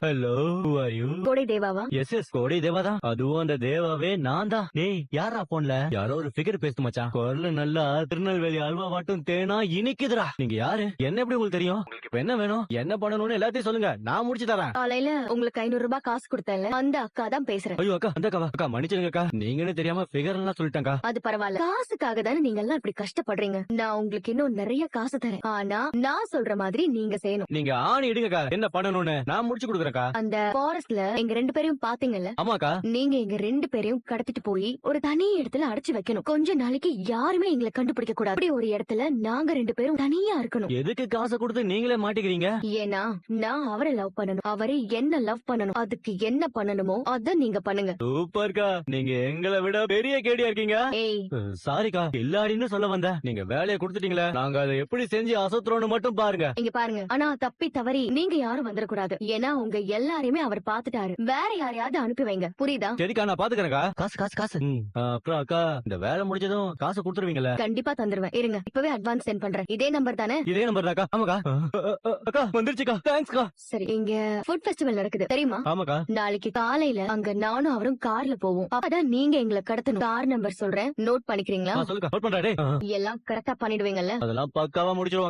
Hello, who are you? கோடை தேவாவா? S கோடி தேவா தான். அதுவும் அந்த தேவாவே நான் தான். டேய் யாரா போன்ல? யாரோ ஒரு ஃபிகர் பேசுது மச்சான். குரல் நல்லா திருநெல்வேலி அல்வா வாட்டும் தேனா இனிக்குதுடா. நீங்க யாரு? என்ன எப்படி உங்களுக்கு தெரியும்? உங்களுக்கு இப்ப என்ன வேணும்? என்ன பண்ணணும்னு எல்லாத்தையும் சொல்லுங்க, நான் முடிச்சு தரேன். காலையில உங்களுக்கு 500 ரூபாய் காசு கொடுத்தேன்ல, அந்த அக்கா தான் பேசுறேன். ஐயோ அக்கா, அந்த அக்கா மன்னிச்சிருங்க அக்கா, நீங்கன்னு தெரியாம ஃபிகர் எல்லாம் சொல்லிட்டேன்க்கா. அது பரவாயில்ல, காசுக்காக தானே நீங்க எல்லாம் இப்படி கஷ்டப்படுறீங்க. நான் உங்களுக்கு இன்னும் நிறைய காசு தரேன். ஆனா நான் சொல்ற மாதிரி நீங்க செய்யணும். நீங்க ஆணி இடுங்கக்கா, என்ன பண்ணணும்னு நான் முடிச்சு கொடுக்குறேன்க்கா. அந்த ஃபாரஸ்ட்ல எங்க 2 பேரையும் பாத்தீங்கல்ல, ஆமாக்கா. நீங்க எங்க 2 பேரையும் கடத்திட்டு போய் ஒரு தனி இடத்துல அடைச்சு வைக்கணும். கொஞ்ச நாளைக்கு யாருமே எங்களை கண்டுபிடிக்க கூடாது. அப்படி ஒரு இடத்துல நாங்க 2 பேரும் தனியா இருக்கணும். எதுக்கு காசை கொடுத்து நீங்களே மாட்டிக்கிறீங்க? ஏன்னா நான் அவரை லவ் பண்ணணும், அவரை என்ன லவ் பண்ணணும். அதுக்கு என்ன பண்ணணுமோ அத நீங்க பண்ணுங்க. சூப்பர்க்கா, நீங்க எங்களை விட பெரிய கேடியா இருக்கீங்க. ஏய், சாரிக்கா, எல்லாடின்னு சொல்ல வந்தேன். நீங்க வேலையை கொடுத்துட்டீங்களே, நாங்க அதை எப்படி செஞ்சு அசத்துறோம்னு மட்டும் பாருங்க. இங்க பாருங்க, ஆனா தப்பி தவறி நீங்க யாரும் வந்துடக்கூடாது. ஏன்னா உங்க எல்லாரையுமே அவர் பாத்துட்டாரு. வேற யாரையாவது அனுப்பி வைங்க, புரியுதா? சரிக்கா, நான் பாத்துக்கிறேன்க்கா. காசு காசு காசு. அப்புறம் அக்கா, இந்த வேலை முடிஞ்சதும் காசு கொடுத்துருவீங்கல்ல? கண்டிப்பா தந்துருவேன். இருங்க, இப்பவே அட்வான்ஸ் சென்ட் பண்றேன். இதே நம்பர் தானே? இதே நம்பர் தான்க்கா. ஆமாக்கா. அக்கா வந்துருச்சுக்கா, தேங்க்ஸ்க்கா. சரி, இங்க ஃபுட் ஃபெஸ்டிவல் நடக்குது தெரியுமா? ஆமாக்கா. நாளைக்கு காலையில அங்க நானும் அவரும் கார்ல போவோம். அப்பதான் நீங்க எங்களை கடத்தணும். கார் நம்பர் சொல்றேன், நோட் பண்ணிக்கிறீங்களா? சொல்லுக்கா, நோட் பண்றேன். எல்லாம் கரெக்டா பண்ணிடுவீங்கல்ல? அதெல்லாம் பக்காவா முடிச்சிருவாங்க.